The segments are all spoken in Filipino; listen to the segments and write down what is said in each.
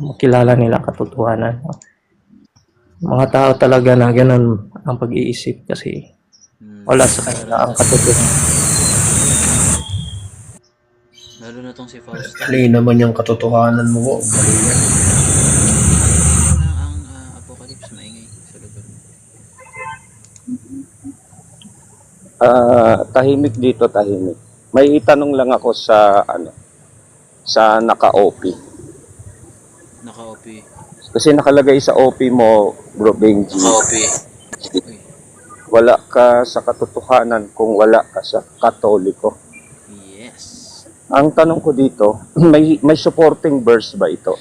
makilala nila katotohanan. Mga tao talaga na ganun ang pag-iisip kasi wala sa kanila ang katotohanan. Lalo na tong si Fausta. Mali naman yung katotohanan mo. Mali yan. Ang Apocalypse maingay sa lugar mo. Tahimik dito, tahimik. May itanong lang ako sa naka-OP. Naka-OP. Kasi nakalagay sa OP mo, Bro Benji, Naka-OP. Uy, wala ka sa katotohanan kung wala ka sa Katoliko. yes. Ang tanong ko dito, may supporting verse ba ito?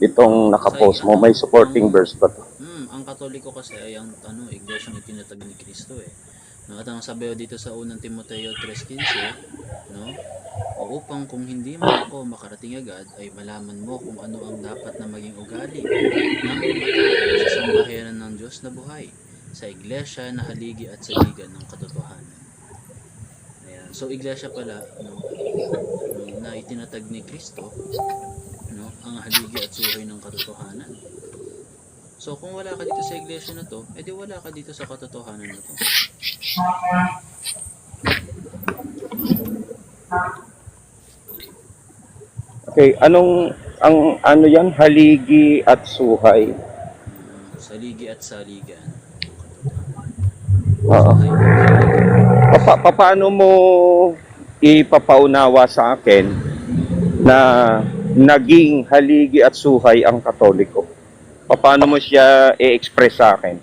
Itong nakapost mo, may supporting verse ba to? Ang Katoliko kasi ay ang iglesyang itinatag ni Kristo eh. Nakatang sabi dito sa unang Timoteo 3:15, no? O upang kung hindi mo ako makarating agad ay malaman mo kung ano ang dapat na maging ugali ng matao sa sambahayan ng Diyos na buhay sa iglesia na haligi at saligan ng katotohanan. Ayan. So iglesia pala, no, na itinatag ni Kristo, no, ang haligi at suhay ng katotohanan. So kung wala ka dito sa iglesia na to, edi wala ka dito sa katotohanan na to. Okay, ano yan? Haligi at suhay. Saligi at saligan. Oo. Paano mo ipapaunawa sa akin na naging haligi at suhay ang Katoliko? Paano mo siya i-express sa akin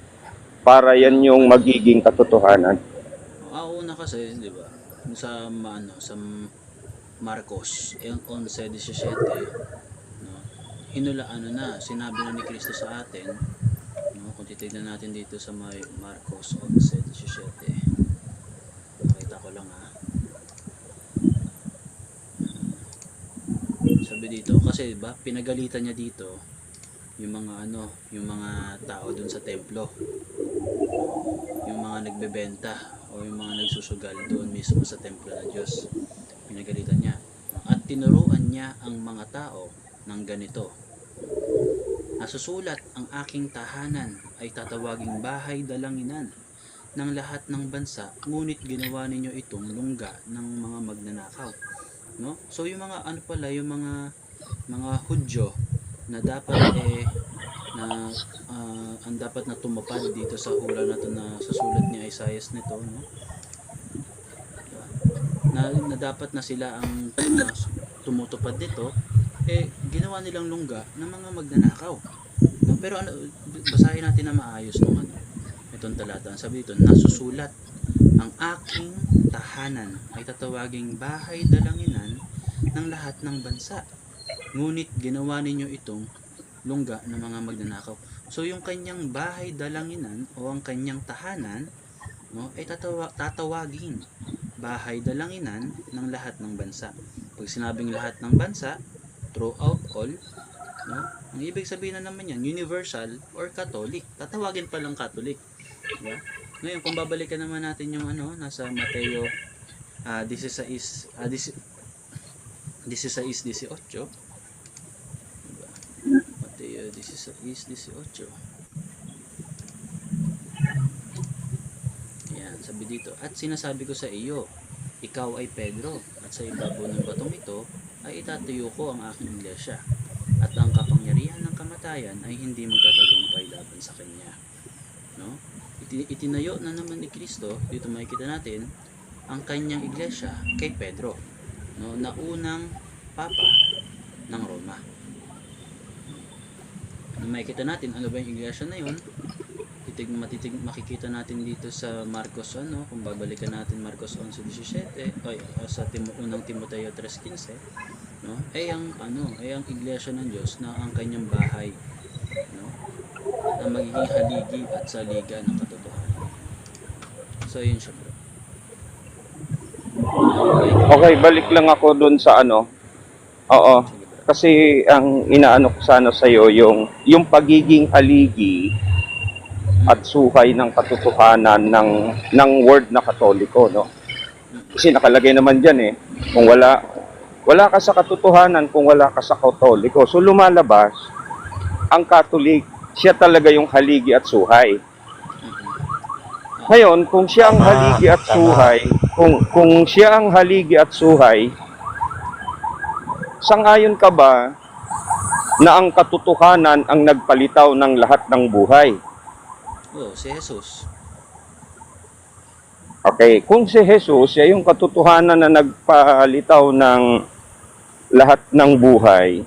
para yan yung magiging katotohanan? Una kasi, di ba? Sa Marcos, yung 11:17, no? Sinabi na ni Kristo sa atin, no? Kung titignan natin dito sa Marcos 11:17. Nakita ko lang Sabi dito, kasi ba pinagalitan niya dito yung mga tao dun sa templo, yung mga nagbebenta o yung mga nagsusugal doon mismo sa templo ng Diyos. Pinagalitan niya at tinuruan niya ang mga tao ng ganito: nasusulat, ang aking tahanan ay tatawaging bahay dalanginan ng lahat ng bansa, ngunit ginawa ninyo itong lungga ng mga magnanakaw. No? So yung mga yung mga Hudyo na dapat ang dapat na tumupad dito sa hula na to na sa sulat ni Isaiah nito, no? Na dapat na sila ang tumutupad nito, ginawa nilang lungga ng mga magnanakaw, no? Pero basahin natin na maayos itong talata. Sabi dito, nasusulat, ang aking tahanan ay tatawaging bahay dalanginan ng lahat ng bansa, ngunit ginawa ninyo itong lungga ng mga magnanakaw. So yung kanyang bahay dalanginan o ang kanyang tahanan, no, ay tatawaging bahay dalanginan ng lahat ng bansa. Pag sinabing lahat ng bansa, throughout all, no, ang ibig sabihin na naman yan, universal or Catholic. Tatawagin pa lang Catholic. Diba? Ngayon, kung babalikan naman natin yung nasa Mateo 16:18. Mateo 16:18. Ayan, sabi dito, at sinasabi ko sa iyo, ikaw ay Pedro, at sa ibabaw ng batong ito ay itatayo ko ang aking iglesia, at ang kapangyarihan ng kamatayan ay hindi magtatagumpay laban sa kanya. No? Itinayo na naman ni Kristo, dito makikita natin ang kanyang iglesia kay Pedro, no, na unang papa ng Roma. Makikita natin ano ba yung iglesia na yun. Makikita natin dito sa Marcos kung babalikan natin Marcos 11:17 sa unang Timoteo 3:15, no, ay ang iglesia ng Diyos na ang kanyang bahay, no, na magiging haligi at saliga ng katotohanan. So yun siya, bro. Okay, balik lang ako dun sa Oo. Kasi ang inaano ko sana sa iyo yung pagiging haligi at suhay ng katotohanan ng word na Katoliko, no? Kasi nakalagay naman diyan kung Wala ka sa katotohanan kung wala ka sa Katoliko. So lumalabas, ang Katolik, siya talaga yung haligi at suhay. Ngayon, kung siya ang haligi at suhay, kung siya ang haligi at suhay, sang-ayon ka ba na ang katotohanan ang nagpalitaw ng lahat ng buhay? Oh, si Jesus. Okay, kung si Jesus, siya yung katotohanan na nagpalitaw ng lahat ng buhay,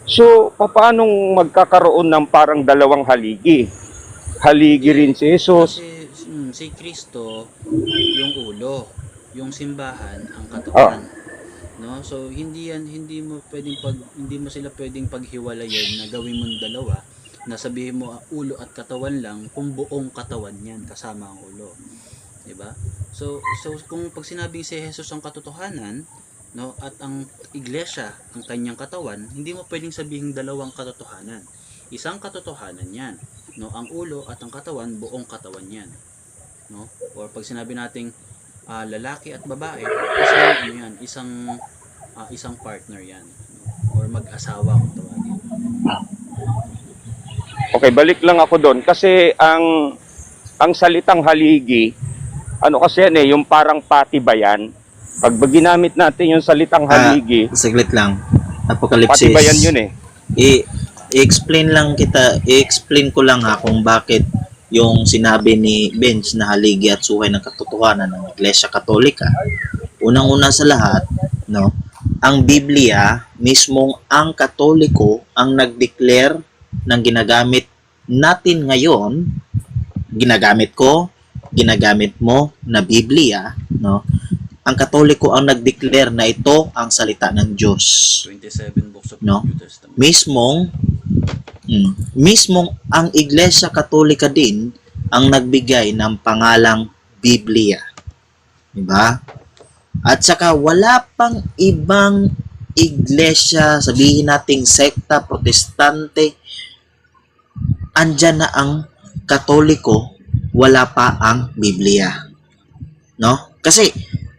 so paano magkakaroon ng parang dalawang haligi? Haligi rin si Jesus. Kasi si Kristo yung ulo, yung simbahan ang katawan. No? So hindi mo sila pwedeng paghiwalayin na gawin mong dalawa, na sabihin mo ulo at katawan lang kung buong katawan yan kasama ang ulo. 'Di ba? So kung pag sinabing si Jesus ang katotohanan, no, at ang iglesia ang kanyang katawan, hindi mo pwedeng sabihin dalawang katotohanan. Isang katotohanan 'yan, no, ang ulo at ang katawan, buong katawan 'yan. No? Or pag sinabi nating lalaki at babae, isang partner 'yan, no? Or mag-asawa kung tawagin. Okay, balik lang ako doon kasi ang salitang haligi, ano kasi yan yung parang patibayan. Pag ginamit natin yung salitang haligi, Saglit lang. Apokalipsis. patibayan yun eh. I-explain ko lang kung bakit yung sinabi ni Benz na haligi at suhay ng katotohanan ng Iglesia Katolika. Unang-una sa lahat, no, ang Biblia, mismong ang Katoliko ang nag-declare ng ginagamit natin ngayon, ginagamit ko, ginagamit mo na Biblia, no? Ang Katoliko ang nag-declare na ito ang salita ng Diyos. 27 books of No? the New Testament. Mismong ang Iglesia Katolika din ang nagbigay ng pangalang Biblia. Diba? At saka wala pang ibang iglesia, sabihin nating sekta, protestante, andyan na ang Katoliko, wala pa ang Biblia. No? Kasi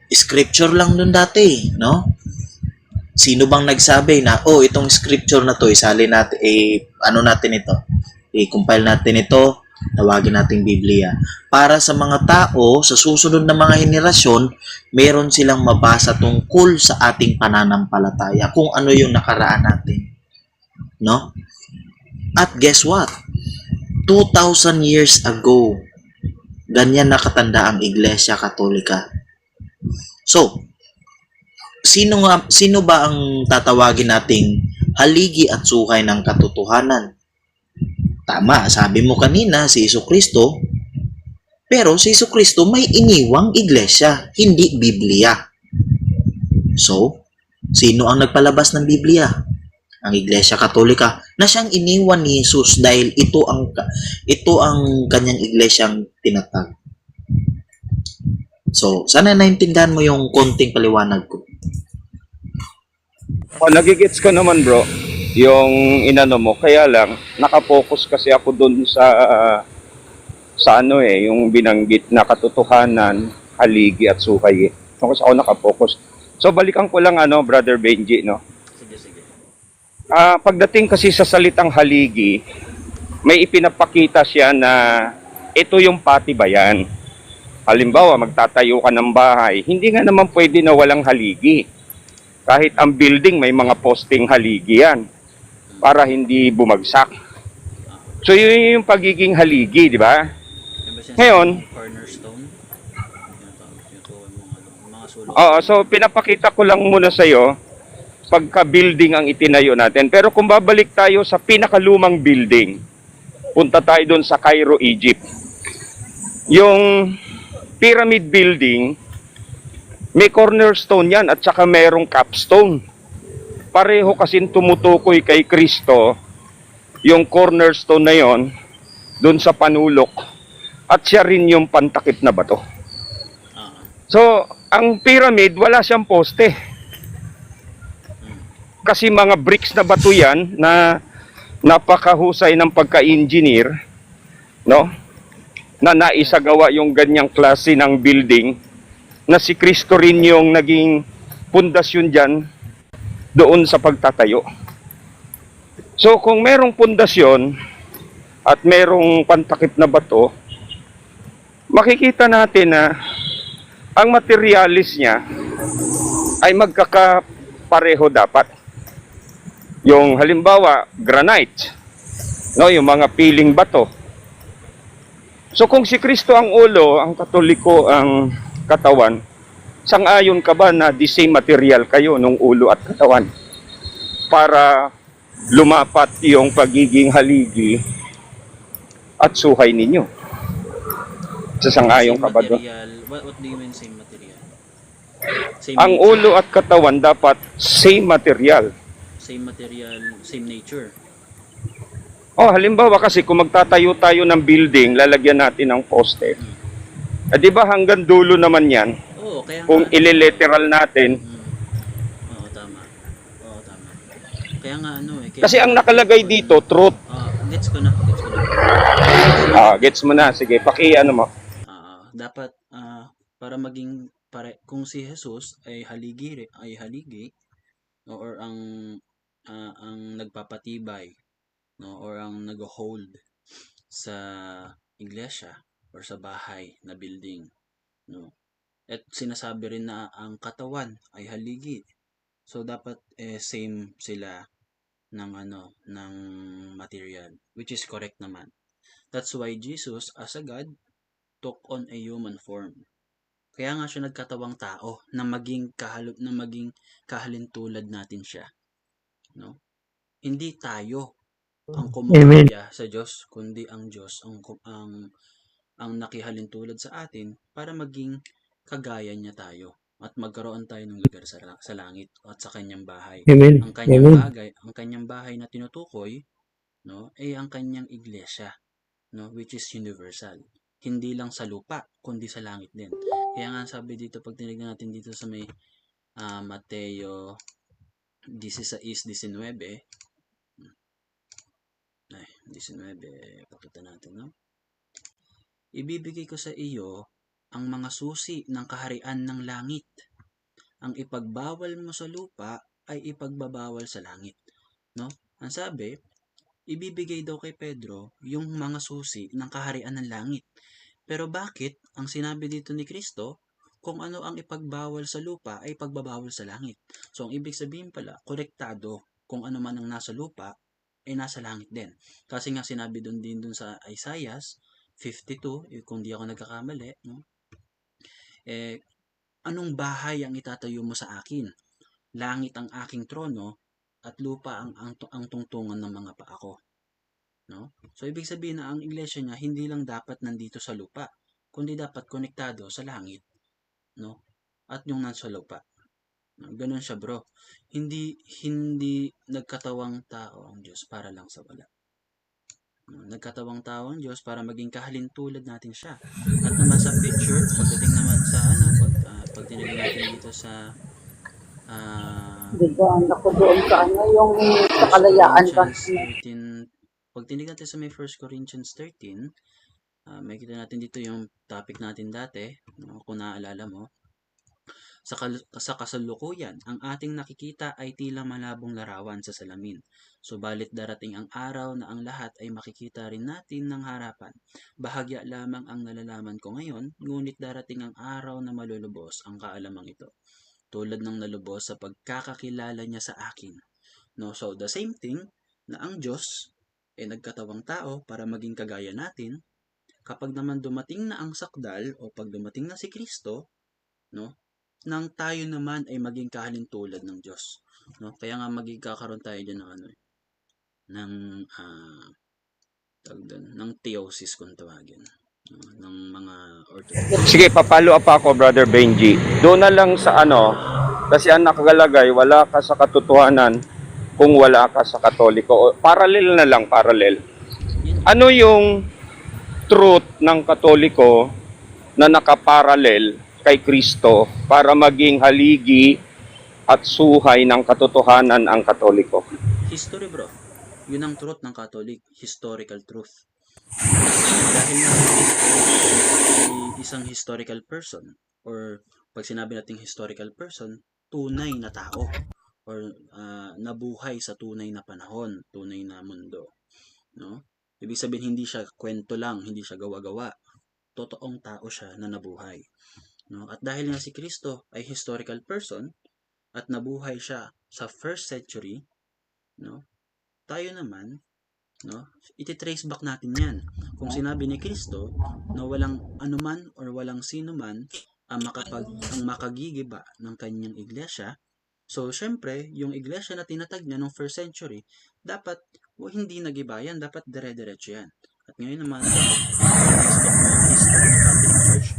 scripture lang dun dati, no? Sino bang nagsabi na, itong scripture na to, isali natin, natin ito? I-compile natin ito, tawagin nating Biblia. Para sa mga tao, sa susunod na mga henerasyon, meron silang mabasa tungkol sa ating pananampalataya, kung ano yung nakaraan natin. No? At guess what? 2,000 years ago, ganyan nakatanda ang Iglesia Katolika. So, sino ba ang tatawagin nating haligi at suhay ng katotohanan? Tama, sabi mo kanina si Jesucristo, pero si Jesucristo may iniwang iglesia, hindi Biblia. So, sino ang nagpalabas ng Biblia? Ang Iglesia Katolika na siyang iniwan ni Jesus dahil ito ang kanyang iglesyang tinatag. So, sana naintindihan mo yung konting paliwanag ko. Nagigits ko naman bro, yung inano mo. Kaya lang, nakapokus kasi ako dun sa yung binanggit na katotohanan, haligi at suhay. So, kasi ako nakapokus. So, balikan ko lang Brother Benji, no? Sige. Pagdating kasi sa salitang haligi, may ipinapakita siya na ito yung patibayan. Halimbawa, magtatayo ka ng bahay, hindi nga naman pwede na walang haligi. Kahit ang building may mga posting haligi yan para hindi bumagsak. So yun yung pagiging haligi, di ba? Ngayon, Cornerstone. Yung mga sulok. so pinapakita ko lang muna sa iyo pagka-building ang itinayo natin. Pero kung babalik tayo sa pinakalumang building, punta tayo doon sa Cairo, Egypt. Yung pyramid building, may cornerstone yan at saka merong capstone. Pareho kasing tumutukoy kay Kristo yung cornerstone na yon doon sa panulok at siya rin yung pantakip na bato. So, ang pyramid wala siyang poste. Kasi mga bricks na bato yan na napakahusay ng pagka-engineer, no? Na naisagawa yung ganyang klase ng building na si Kristo rin yung naging pundasyon dyan doon sa pagtatayo. So kung merong pundasyon at merong pantakip na bato, makikita natin na ang materialis niya ay magkakapareho dapat. Yung halimbawa, granite, no, yung mga piling bato. So kung si Kristo ang ulo, ang Katoliko ang katawan, sang-ayon ka ba na the same material kayo nung ulo at katawan para lumapat yung pagiging haligi at suhay ninyo? Sang-ayon Same ka ba doon? material. What do you mean same material? Same Ang nature, ulo at katawan dapat same material. same material, same nature. Oh, halimbawa kasi kung magtatayo tayo ng building, lalagyan natin ng poste. Di ba hanggang dulo naman yan? Oo, kaya Kung nga, ililiteral natin. Oo, tama. Oo, tama. Kaya nga ano eh. Kaya, Kasi ang nakalagay dito, truth. Gets ko na. Gets mo na. Sige, ano mo. Dapat para maging kung si Jesus ay haligi, or ang nagpapatibay, no, or ang nag-hold sa iglesia or sa bahay na building, no. At sinasabi rin na ang katawan ay haligi. So dapat same sila ng ng material, which is correct naman. That's why Jesus as a God took on a human form. Kaya nga siya nagkatawang tao na maging kahalintulad natin siya, no? Hindi tayo ang kumopya sa Diyos, kundi ang Diyos ang nakihalintulad sa atin para maging kagaya niya tayo at magkaroon tayo ng lugar sa langit at sa kanyang bahay. Amen. Ang kanyang bahay na tinutukoy, no, ay ang kanyang iglesia, no, which is universal. Hindi lang sa lupa, kundi sa langit din. Kaya nga sabi dito, pag tinignan natin dito sa may Mateo 16:19, 19, pakita natin, no? Ibibigay ko sa iyo ang mga susi ng kaharian ng langit. Ang ipagbawal mo sa lupa ay ipagbabawal sa langit, no? Ang sabi, ibibigay daw kay Pedro yung mga susi ng kaharian ng langit. Pero bakit ang sinabi dito ni Kristo, kung ano ang ipagbawal sa lupa ay ipagbabawal sa langit? So ang ibig sabihin pala, konektado, kung ano man ang nasa lupa ay nasa langit din. Kasi nga sinabi doon sa Isaiah 52, kung di ako nagkakamali, no? Anong bahay ang itatayo mo sa akin? Langit ang aking trono at lupa ang tungtungan ng mga paa ko, no? So ibig sabihin na ang iglesia niya hindi lang dapat nandito sa lupa, kundi dapat konektado sa langit, no? At yung nasa lupa. Ganun siya, bro. Hindi nagkatawang tao ang Diyos para lang sa wala. Nagkatawang tao ang Diyos para maging kahalintulad natin siya. At naman sa picture, pagdating naman sa pag tinignan natin dito sa Digaan ako doon sa yung sa kalayaan ba? Pag tinignan natin sa may 1 Corinthians 13, may kita natin dito yung topic natin dati, no, kung naaalala mo. Sa kasalukuyan, ang ating nakikita ay tila malabong larawan sa salamin. Subalit darating ang araw na ang lahat ay makikita rin natin ng harapan. Bahagya lamang ang nalalaman ko ngayon, ngunit darating ang araw na malulubos ang kaalamang ito. Tulad ng nalubos sa pagkakakilala niya sa akin. No, so the same thing na ang Diyos ay nagkatawang tao para maging kagaya natin. Kapag naman dumating na ang sakdal o pag dumating na si Kristo, no, nang tayo naman ay maging kahalintulad ng Diyos, no? Kaya nga magkakaroon tayo diyan ng theosis kung tawagin, no? Ng mga orthodox. Sige, papalo up ako, Brother Benji. Doon na lang sa kasi ang nakagalagay, wala ka sa katotohanan kung wala ka sa Katoliko. Parallel na lang, parallel. Ano yung truth ng Katoliko na nakaparallel kay Kristo para maging haligi at suhay ng katotohanan ang Katoliko? History, bro. Yun ang truth ng Catholic, historical truth. Dahil na isang historical person, or pag sinabi nating historical person, tunay na tao or nabuhay sa tunay na panahon, tunay na mundo, no? Ibig sabihin hindi siya kwento lang, hindi siya gawa-gawa. Totoong tao siya na nabuhay, no? At dahil nga si Kristo ay historical person at nabuhay siya sa first century, no? Tayo naman, no? Iti-trace back natin 'yan. Kung sinabi ni Kristo na walang anuman or walang sino man ang makagigiba ng kanyang iglesia, so syempre, yung iglesia na tinatag niya nung first century, dapat hindi nagibayan, dapat dire-diretso yan. At ngayon naman, yung history ng Catholic Church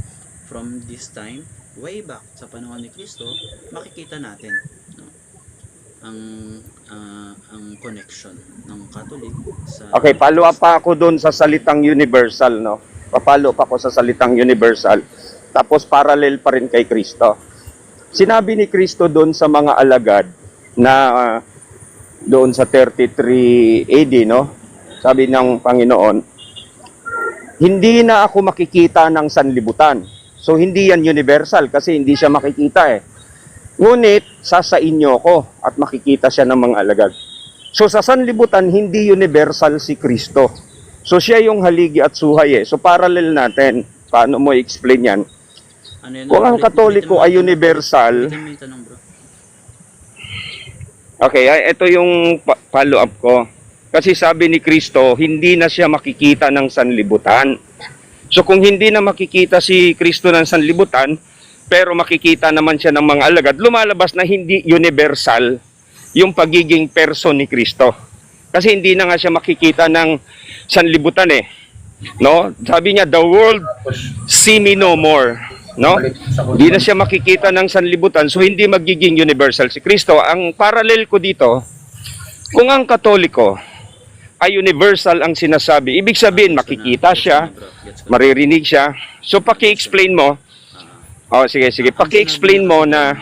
from this time, way back sa panahon ni Kristo, makikita natin, no, ang connection ng Catholic sa... Okay, follow up pa ako doon sa salitang universal, no? Papalo pa ako sa salitang universal. Tapos parallel pa rin kay Kristo. Sinabi ni Kristo doon sa mga alagad na doon sa 33 AD, no? Sabi ng Panginoon, hindi na ako makikita ng sanlibutan. So hindi yan universal kasi hindi siya makikita eh. Ngunit sasain niyo ko at makikita siya ng mga alagad. So sa sanlibutan, hindi universal si Kristo. So siya yung haligi at suhay eh. So parallel natin. Paano mo i-explain yan? Ano yun, Kung ang Katoliko ay universal... May tanong, bro. Okay, ito yung follow-up ko. Kasi sabi ni Kristo, hindi na siya makikita ng sanlibutan. So kung hindi na makikita si Kristo ng sanlibutan, pero makikita naman siya ng mga alagad, lumalabas na hindi universal yung pagiging person ni Kristo. Kasi hindi na nga siya makikita ng sanlibutan eh. No? Sabi niya, the world see me no more. No? Hindi na siya makikita ng sanlibutan, so hindi magiging universal si Kristo. Ang parallel ko dito, kung ang Katoliko ay universal ang sinasabi, ibig sabihin makikita siya, maririnig siya. So paki-explain mo. Oh, sige, paki-explain mo na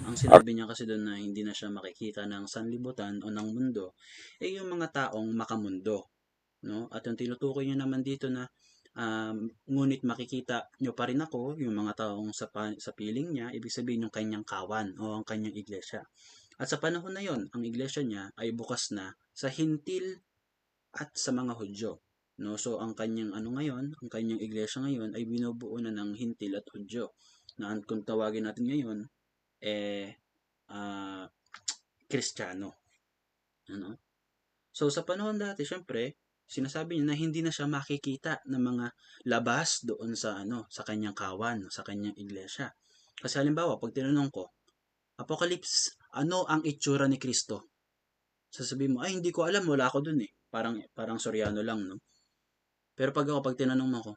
ang sinabi niya kasi doon na hindi na siya makikita ng sanlibutan o ng mundo, eh yung mga taong makamundo, no? At yung tinutukoy niya naman dito na ngunit makikita nyo pa rin ako, yung mga taong sa piling niya, ibig sabihin yung kanyang kawan o ang kanyang iglesia. At sa panahon na yon, ang iglesia niya ay bukas na sa hintil at sa mga Hudyo. No? So ang kanyang ang kanyang iglesia ngayon ay binubuo na ng hintil at Hudyo. Na kung tawagin natin ngayon, Kristiyano. Ano? So sa panahon dati, syempre, sinasabi niya na hindi na siya makikita ng mga labas doon sa sa kanyang kawan, sa kanyang iglesia. Kasi halimbawa, pag tinanong ko, Apocalypse, ano ang itsura ni Kristo? Sasabihin mo, ay hindi ko alam, wala ako dun eh. Parang Soriano lang, no? Pero pag tinanong mo ako,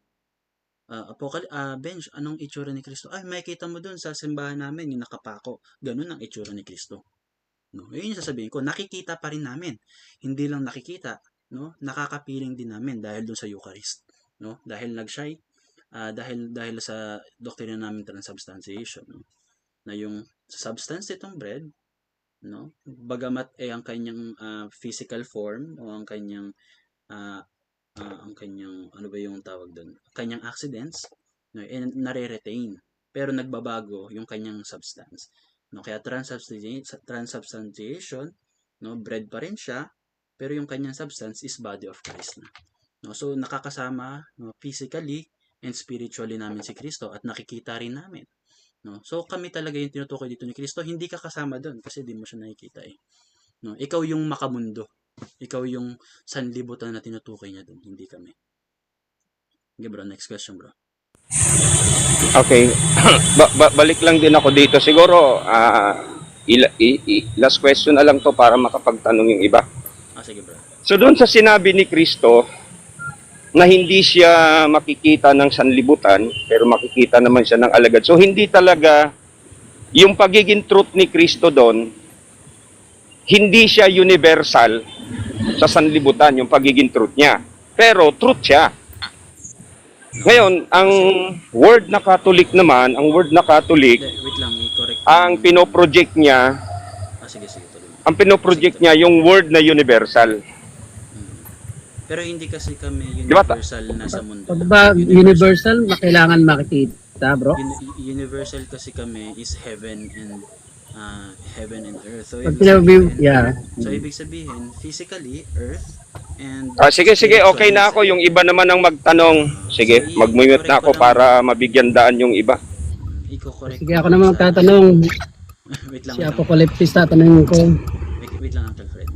Benj, anong itsura ni Kristo? Ay, makikita mo dun sa simbahan namin, yung nakapako. Ganun ang itsura ni Kristo. No? Yun yung sasabihin ko, nakikita pa rin namin. Hindi lang nakikita, no? Nakakapiling din namin dahil doon sa Eucharist, no? Dahil dahil sa doktrina namin transubstantiation, no? Na yung substance nitong bread, no? Bagamat ang kanyang physical form o ang kanyang ano ba yung tawag doon? Kanyang accidents, no? Nare-retain, pero nagbabago yung kanyang substance, no? Kaya transubstantiation, no? Bread pa rin siya, pero yung kanyang substance is body of Christ na. No? So, nakakasama, no, physically and spiritually namin si Kristo at nakikita rin namin. No? So, kami talaga yung tinutukoy dito ni Kristo. Hindi ka kasama doon kasi di mo siya nakikita eh. No? Ikaw yung makamundo. Ikaw yung sanlibutan na tinutukoy niya doon. Hindi kami. Okay bro, next question bro. okay. Balik lang din ako dito. Siguro, last question na lang to para makapagtanong yung iba. Sige bro. So doon sa sinabi ni Kristo na hindi siya makikita ng sanlibutan, pero makikita naman siya ng alagad. So hindi talaga yung pagiging truth ni Kristo doon, hindi siya universal sa sanlibutan, yung pagiging truth niya. Pero truth siya. Ngayon, ang word na Catholic naman, Wait lang, i-correct. ang pinoproject niya, Sige, tuloy. ang pinoproject niya yung word na universal. Pero hindi kasi kami Diba universal na sa mundo. Pag ba universal, kailangan makikita, bro? Universal kasi kami is heaven and heaven and earth. So Pag ibig sabihin, yeah. so ibig sabihin, physically, earth, and Sige, okay na ako. Yung iba naman ang magtanong. Sige, mag-mute na ako para mabigyan daan yung iba. i-correct Sige, ako naman magtatanong. wait lang, Si Apocalypse tatanungin ko. wait lang, Uncle Fred.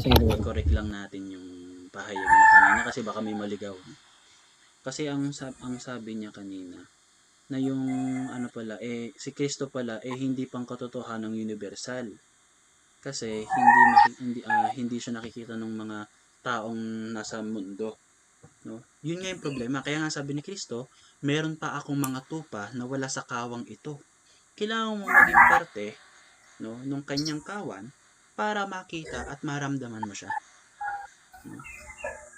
Sige. I-correct lang natin yung pahayag niya kanina kasi baka may maligaw. Kasi ang sabi niya kanina na yung ano pala si Kristo pala hindi pang katotohanang universal. Kasi hindi siya nakikita ng mga taong nasa mundo, no? Yun nga yung problema. Kaya nga sabi ni Kristo, meron pa akong mga tupa na wala sa kawang ito. Kailangan mo maging parte, no, nung kanyang kawan para makita at maramdaman mo siya. No?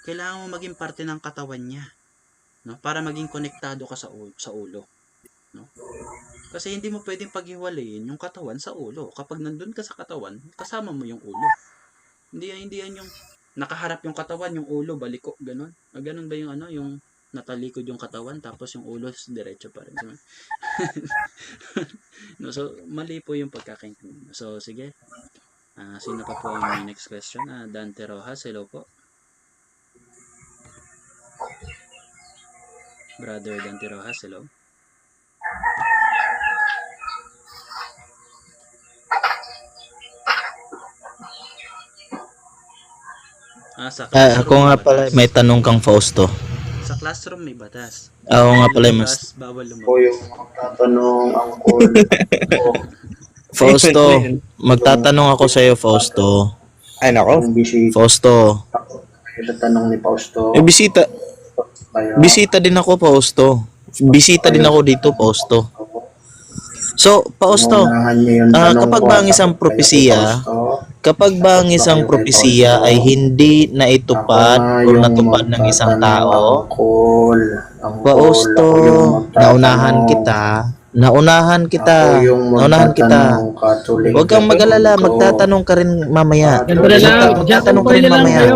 Kailangan mo maging parte ng katawan niya, no, para maging konektado ka sa ulo, no? Kasi hindi mo pwedeng paghiwalayin yung katawan sa ulo. Kapag nandun ka sa katawan, kasama mo yung ulo. Hindi yan yung nakaharap yung katawan, yung ulo baliko, ganun. Ganun ba yung yung natalikod yung katawan tapos yung ulo diretso pa rin. No, so mali po yung pagkakaintindi. So sige. Sino pa po ang may next question? Dante Rojas, hello po. Brother Dante Rojas, hello. Sa classroom Ako nga may pala, batas. may tanong kang Fausto. Sa classroom may batas. Ako nga pala, mas Bawal O lumabas. yung tatanong ang call. Fausto, magtatanong ako sa iyo, Fausto. Ay, nako. Yung bisita. Fausto. Yung tanong ni Fausto. Bisita din ako, Fausto. Bisita din ako dito, Fausto. So, Fausto, kapag ba ang isang propesiya ay hindi naitupad o natupad ng isang tao, Fausto, naunahan kita. Huwag kang mag-alala, magtatanong ka rin mamaya. Ganito na lang. Magtatanong ka rin mamaya.